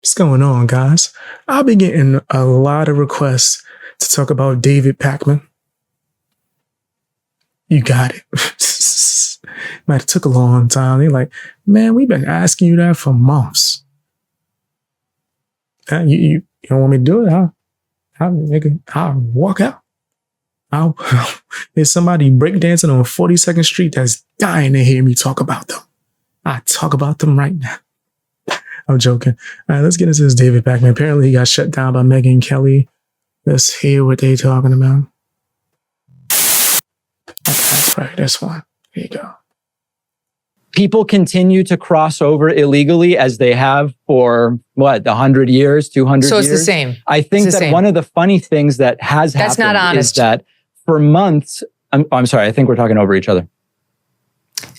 What's going on, guys? I'll be getting a lot of requests to talk about David Pakman. You got it. Man, it took a long time. They're like, man, we've been asking you that for months. You don't want me to do it? I'll walk out. There's somebody breakdancing on 42nd Street that's dying to hear me talk about them. I talk about them right now. I'm joking. All right, let's get into this David Pakman. Apparently, he got shut down by Megyn Kelly. Let's hear what they talking about. That's right. This one. Here you go. People continue to cross over illegally as they have for, 100 years, 200 years? So it's the same. I think that one of the funny things that has happened not honest. is that for months, I'm sorry, I think we're talking over each other.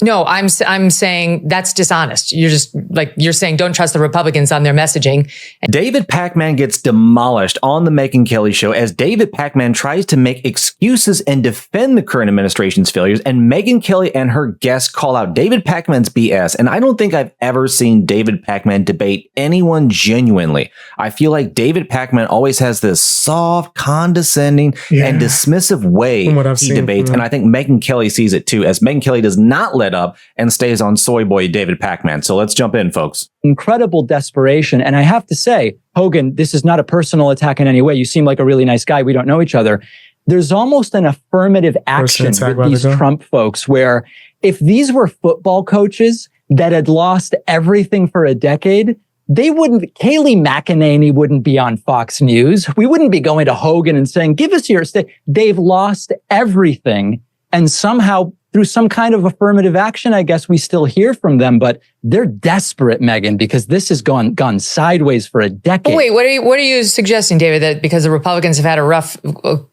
No, I'm saying that's dishonest. You're saying don't trust the Republicans on their messaging. David Pakman gets demolished on the Megyn Kelly show as David Pakman tries to make excuses and defend the current administration's failures, and Megyn Kelly and her guests call out David Pakman's BS. And I don't think I've ever seen David Pakman debate anyone genuinely. I feel like David Pakman always has this soft, condescending, and dismissive way he debates, and I think Megyn Kelly sees it too, as Megyn Kelly does not let up and stays on soy boy David Pakman. So let's jump in, folks. Incredible desperation. And I have to say, Hogan, this is not a personal attack in any way. You seem like a really nice guy. We don't know each other. There's almost an affirmative action with these Trump folks where if these were football coaches that had lost everything for a decade, Kayleigh McEnany wouldn't be on Fox News. We wouldn't be going to Hogan and saying, give us your state. They've lost everything. And somehow through some kind of affirmative action, I guess we still hear from them, but they're desperate, Megyn, because this has gone sideways for a decade. Oh, wait, what are you suggesting, David? That because the Republicans have had a rough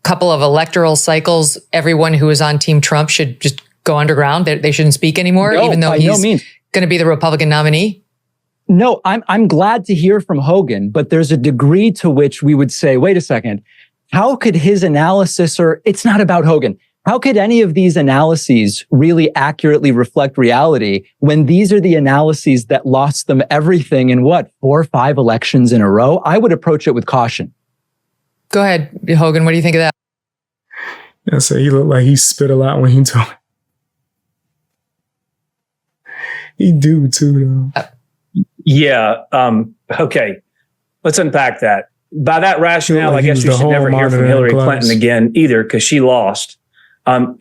couple of electoral cycles, everyone who is on Team Trump should just go underground? They shouldn't speak anymore, even though he's going to be the Republican nominee? No, I'm glad to hear from Hogan, but there's a degree to which we would say, wait a second, how could his analysis, or it's not about Hogan, how could any of these analyses really accurately reflect reality when these are the analyses that lost them everything in 4 or 5 elections in a row? I would approach it with caution. Go ahead, Hogan. What do you think of that? Yeah, so he looked like he spit a lot when he talked. He do too, though. Yeah. Okay. Let's unpack that. By that rationale, I guess we should never hear from Hillary Clinton again either, because she lost.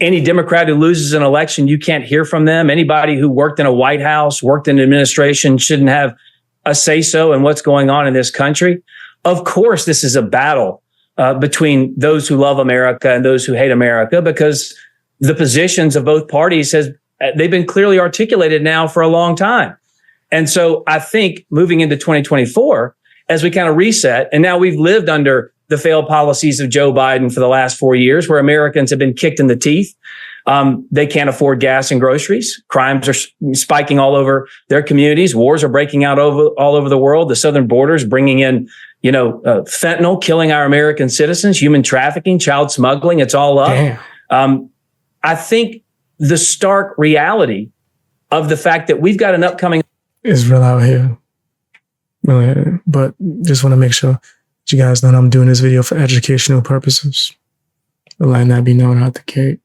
Any Democrat who loses an election, you can't hear from them. Anybody who worked in a White House, worked in administration, shouldn't have a say-so in what's going on in this country. Of course, this is a battle between those who love America and those who hate America, because the positions of both parties they've been clearly articulated now for a long time. And so I think moving into 2024, as we kind of reset, and now we've lived under the failed policies of Joe Biden for the last 4 years, where Americans have been kicked in the teeth. They can't afford gas and groceries. Crimes are spiking all over their communities. Wars are breaking out all over the world. The southern borders bringing in, fentanyl, killing our American citizens, human trafficking, child smuggling. It's all up. I think the stark reality of the fact that we've got an upcoming is real out here. Really, but just want to make sure you guys know I'm doing this video for educational purposes. Letting that be known out the gate.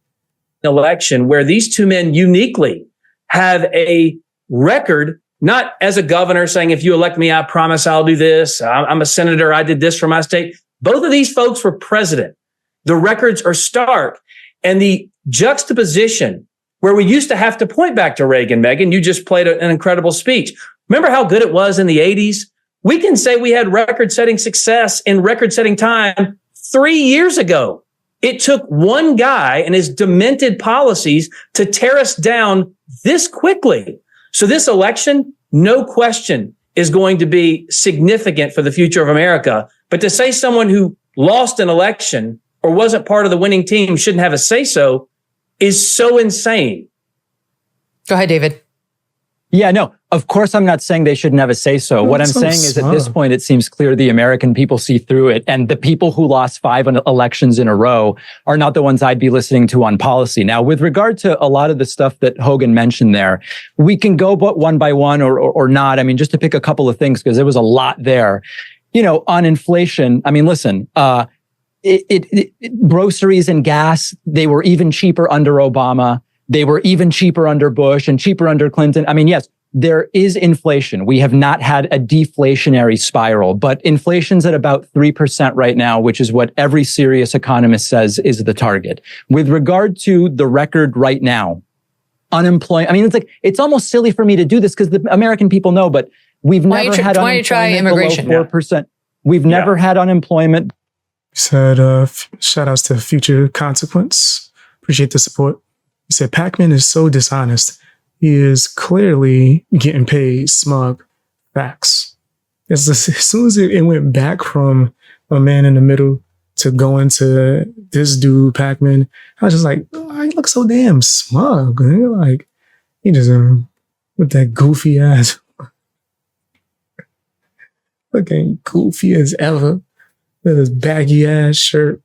Election where these two men uniquely have a record, not as a governor saying, if you elect me, I promise I'll do this. I'm a senator. I did this for my state. Both of these folks were president. The records are stark. And the juxtaposition where we used to have to point back to Reagan, Megyn, you just played an incredible speech. Remember how good it was in the 80s? We can say we had record-setting success in record-setting time 3 years ago. It took one guy and his demented policies to tear us down this quickly. So this election, no question, is going to be significant for the future of America. But to say someone who lost an election or wasn't part of the winning team shouldn't have a say-so is so insane. Go ahead, David. Yeah, no, of course I'm not saying they shouldn't have a say-so. What I'm saying is at this point, it seems clear the American people see through it. And the people who lost 5 elections in a row are not the ones I'd be listening to on policy. Now, with regard to a lot of the stuff that Hogan mentioned there, we can go but one by one or not. I mean, just to pick a couple of things, because there was a lot there. On inflation, I mean, listen, groceries and gas, they were even cheaper under Obama. They were even cheaper under Bush and cheaper under Clinton. I mean, yes, there is inflation. We have not had a deflationary spiral, but inflation's at about 3% right now, which is what every serious economist says is the target. With regard to the record right now, unemployment, I mean, it's almost silly for me to do this because the American people know, but we've never had unemployment below 4%. We've never had unemployment. Said, shout outs to Future Consequence. Appreciate the support. He said, Pakman is so dishonest. He is clearly getting paid. Smug. Facts. As soon as it went back from a man in the middle to going to this dude, Pakman, I was just like, oh, he looks so damn smug. Like, he just, with that goofy ass, looking goofy as ever, with his baggy ass shirt.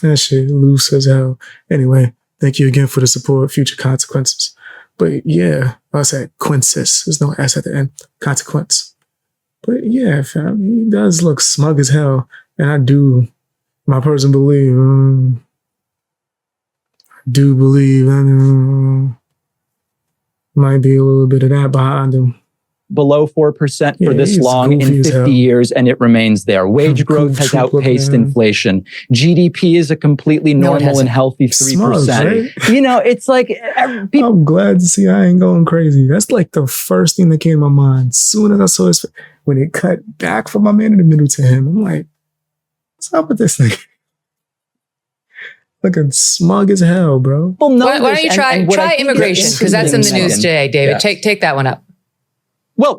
That shit loose as hell. Anyway, thank you again for the support, Future Consequences. But yeah, I said quinces. There's no S at the end. Consequence. But yeah, fam, he does look smug as hell. And I do, my person believe, might be a little bit of that behind him. Below 4% for this long in 50 years, and it remains there. Wage growth has outpaced inflation. GDP is a completely normal and healthy 3%. Smug, right? It's like I'm glad to see I ain't going crazy. That's like the first thing that came to my mind. As soon as I saw his, when it cut back from my man in the middle to him, I'm like, what's up with this thing? Looking smug as hell, bro. Well, why don't you try immigration? Because that's in the news today, David. Yes. Take that one up. Well,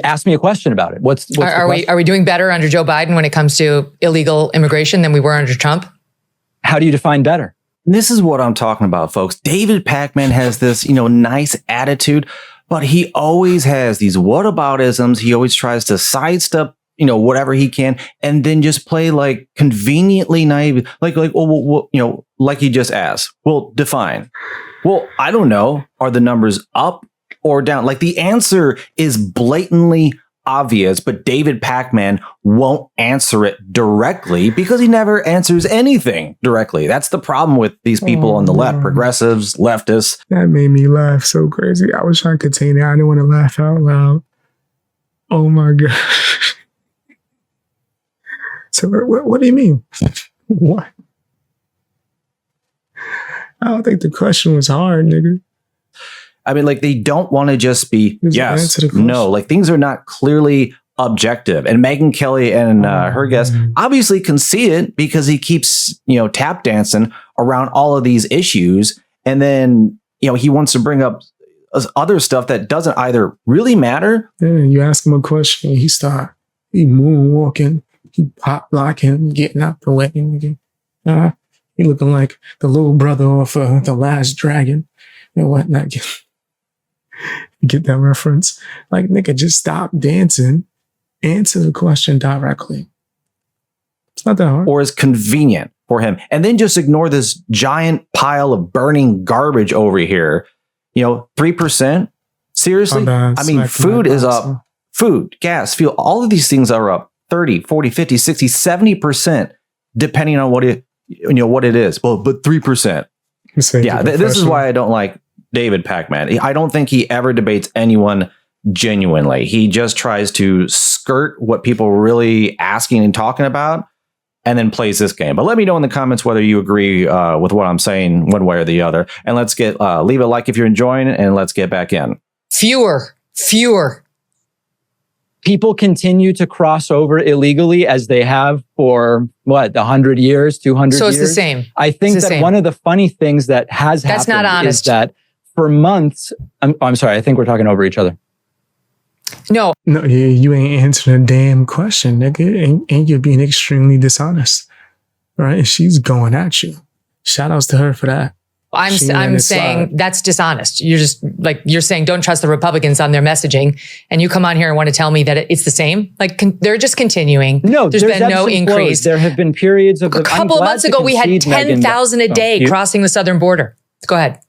ask me a question about it. Are we doing better under Joe Biden when it comes to illegal immigration than we were under Trump? How do you define better? This is what I'm talking about, folks. David Pakman has this, nice attitude, but he always has these whataboutisms. He always tries to sidestep, whatever he can, and then just play like conveniently naive, like he just asked. Well, define. Well, I don't know. Are the numbers up or down? Like the answer is blatantly obvious, but David Pakman won't answer it directly because he never answers anything directly. That's the problem with these people on the left, progressives, leftists. That made me laugh so crazy. I was trying to contain it. I didn't want to laugh out loud. Oh my God. So what do you mean? What? I don't think the question was hard, nigga. I mean, like, they don't want to just be yes, no. Like, things are not clearly objective. And Megyn Kelly and her guest obviously can see it because he keeps, tap dancing around all of these issues. And then, he wants to bring up other stuff that doesn't either really matter. Yeah, you ask him a question, he moonwalking, he pop locking, getting out the way. He looking like the little brother of The Last Dragon and whatnot. You get that reference? Like, nigga, just stop dancing. Answer the question directly. It's not that hard. Or is convenient for him. And then just ignore this giant pile of burning garbage over here. 3%? Seriously? I mean, food is up. Food, gas, fuel, all of these things are up 30, 40, 50, 60, 70%, depending on what it is. Well, but 3%. Yeah, this is why I don't like David Pakman. I don't think he ever debates anyone genuinely. He just tries to skirt what people are really asking and talking about and then plays this game. But let me know in the comments whether you agree with what I'm saying one way or the other. And let's get leave a like if you're enjoying it, and let's get back in. Fewer. People continue to cross over illegally as they have for 100 years, 200 years. So it's the same. I think that one of the funny things that has happened not honest. Is that for months, I'm sorry, I think we're talking over each other. No, you ain't answering a damn question, nigga. And you're being extremely dishonest, right? She's going at you. Shout outs to her for that. I'm saying that's dishonest. You're saying don't trust the Republicans on their messaging, and you come on here and want to tell me that it's the same. Like they're just continuing. No, there's been no increase. There have been periods of a couple of months ago. We had 10,000 a day crossing the southern border. Go ahead.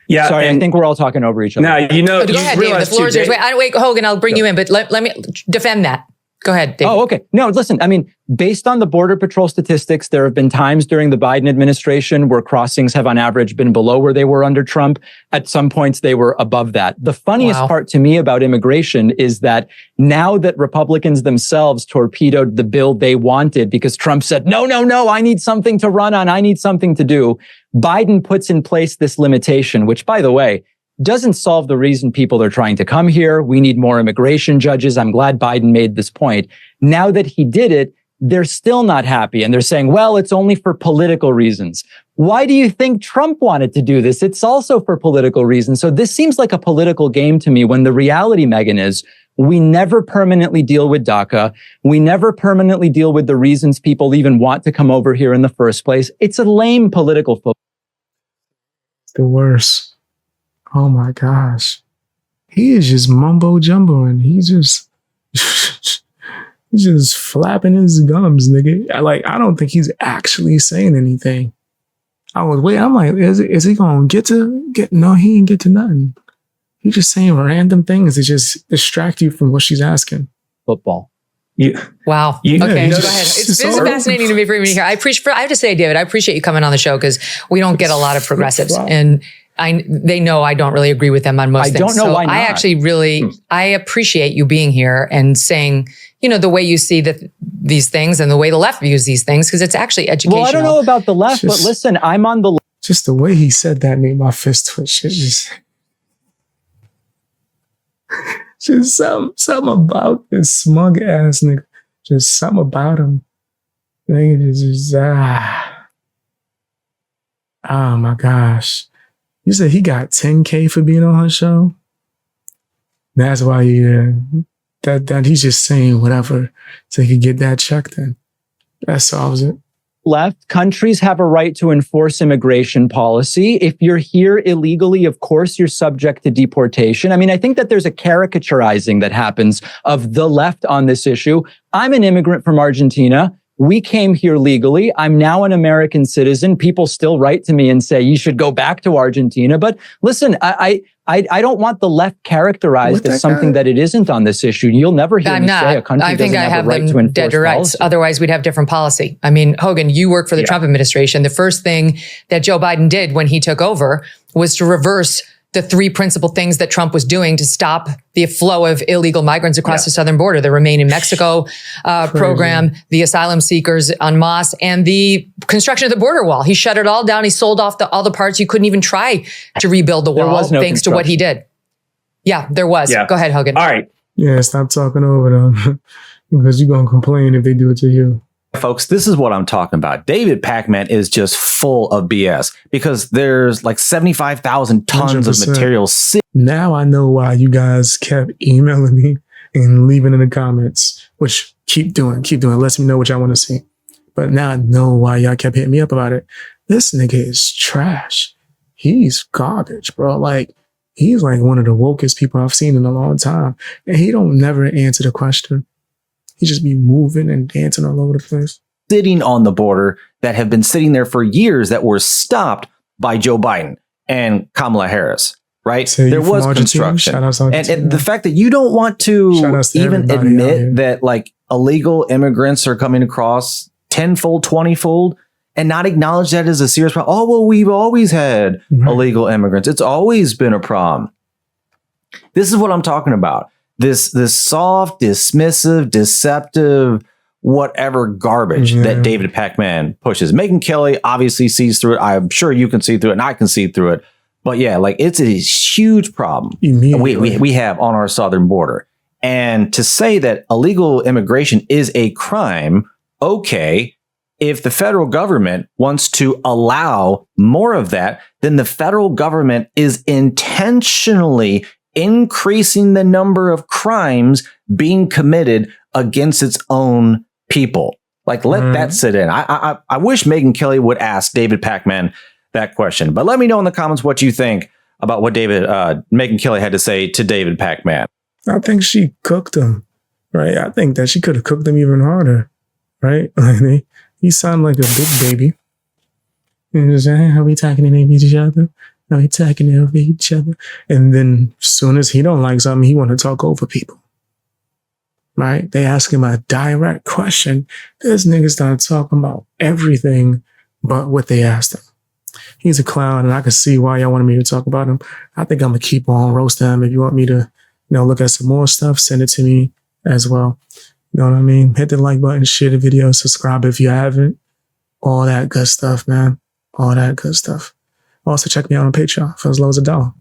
Yeah. Sorry, I think we're all talking over each other. Now go ahead, David. The floor is yours. Wait, Hogan. I'll bring you in, but let me defend that. Go ahead, David. Oh, okay. No, listen, I mean, based on the Border Patrol statistics, there have been times during the Biden administration where crossings have on average been below where they were under Trump. At some points, they were above that. The funniest part to me about immigration is that now that Republicans themselves torpedoed the bill they wanted because Trump said, no, I need something to run on. I need something to do. Biden puts in place this limitation, which, by the way, doesn't solve the reason people are trying to come here. We need more immigration judges. I'm glad Biden made this point. Now that he did it, they're still not happy. And they're saying, well, it's only for political reasons. Why do you think Trump wanted to do this? It's also for political reasons. So this seems like a political game to me when the reality, Megyn, is we never permanently deal with DACA. We never permanently deal with the reasons people even want to come over here in the first place. It's a lame political football. The worst. Oh my gosh. He is just mumbo jumboing. He's just flapping his gums, nigga. I don't think he's actually saying anything. I'm like, is he gonna get? No, he ain't get to nothing. He's just saying random things to just distract you from what she's asking. Football. Wow. Okay, go ahead. It's fascinating to me for me here. I have to say, David, I appreciate you coming on the show because we don't get a lot of progressives, and they know I don't really agree with them on most things. I don't know why not. I actually I appreciate you being here and saying, the way you see these things and the way the left views these things, because it's actually educational. Well, I don't know about the left, but listen, I'm on the left. Just the way he said that made my fist twitch. It's just something about this smug ass nigga. Just something about him. Oh my gosh. You said he got 10K for being on her show? That's why that he's just saying whatever so he could get that check then. That solves it. Left, countries have a right to enforce immigration policy. If you're here illegally, of course, you're subject to deportation. I mean, I think that there's a caricaturizing that happens of the left on this issue. I'm an immigrant from Argentina. We came here legally. I'm now an American citizen. People still write to me and say, you should go back to Argentina. But listen, I don't want the left characterized as something that it isn't on this issue. You'll never hear me say a country doesn't have a right to enforce dead to rights. Policy. Otherwise, we'd have different policy. I mean, Hogan, you work for the Trump administration. The first thing that Joe Biden did when he took over was to reverse the three principal things that Trump was doing to stop the flow of illegal migrants across the southern border, the Remain in Mexico program, the asylum seekers en masse, and the construction of the border wall. He shut it all down. He sold off all the parts. You couldn't even try to rebuild the wall thanks to what he did. Yeah, there was. Yeah. Go ahead, Hogan. All right. Yeah, stop talking over them because you're going to complain if they do it to you. Folks, this is what I'm talking about. David Pakman is just full of BS because there's like 75,000 tons 100%. Of material. Now I know why you guys kept emailing me and leaving in the comments, which keep doing. Let me know what y'all want to see. But now I know why y'all kept hitting me up about it. This nigga is trash. He's garbage, bro. He's like one of the wokest people I've seen in a long time. And he don't never answer the question. He just be moving and dancing all over the place. Sitting on the border that have been sitting there for years that were stopped by Joe Biden and Kamala Harris, right? So there was construction. And the fact that you don't want to even admit that illegal immigrants are coming across tenfold, 20-fold and not acknowledge that as a serious problem. Oh, well, we've always had illegal immigrants. It's always been a problem. This is what I'm talking about. This soft, dismissive, deceptive, whatever garbage that David Pakman pushes. Megyn Kelly obviously sees through it. I'm sure you can see through it and I can see through it. But yeah, it's a huge problem we have on our southern border. And to say that illegal immigration is a crime, okay, if the federal government wants to allow more of that, then the federal government is intentionally increasing the number of crimes being committed against its own people. Let that sit in. I wish Megyn Kelly would ask David Pakman, that question. But let me know in the comments what you think about what Megyn Kelly had to say to David Pakman. I think she cooked him, right? I think that she could have cooked him even harder, right? He sounded like a big baby. And just, are we talking to each other? Are we talking over each other? And then as soon as he don't like something, he want to talk over people, right? They ask him a direct question. This nigga started talking about everything but what they asked him. He's a clown, and I can see why y'all wanted me to talk about him. I think I'm going to keep on roasting him. If you want me to, look at some more stuff, send it to me as well. You know what I mean? Hit the like button, share the video, subscribe if you haven't. All that good stuff, man. All that good stuff. Also, check me out on Patreon for as low as $1.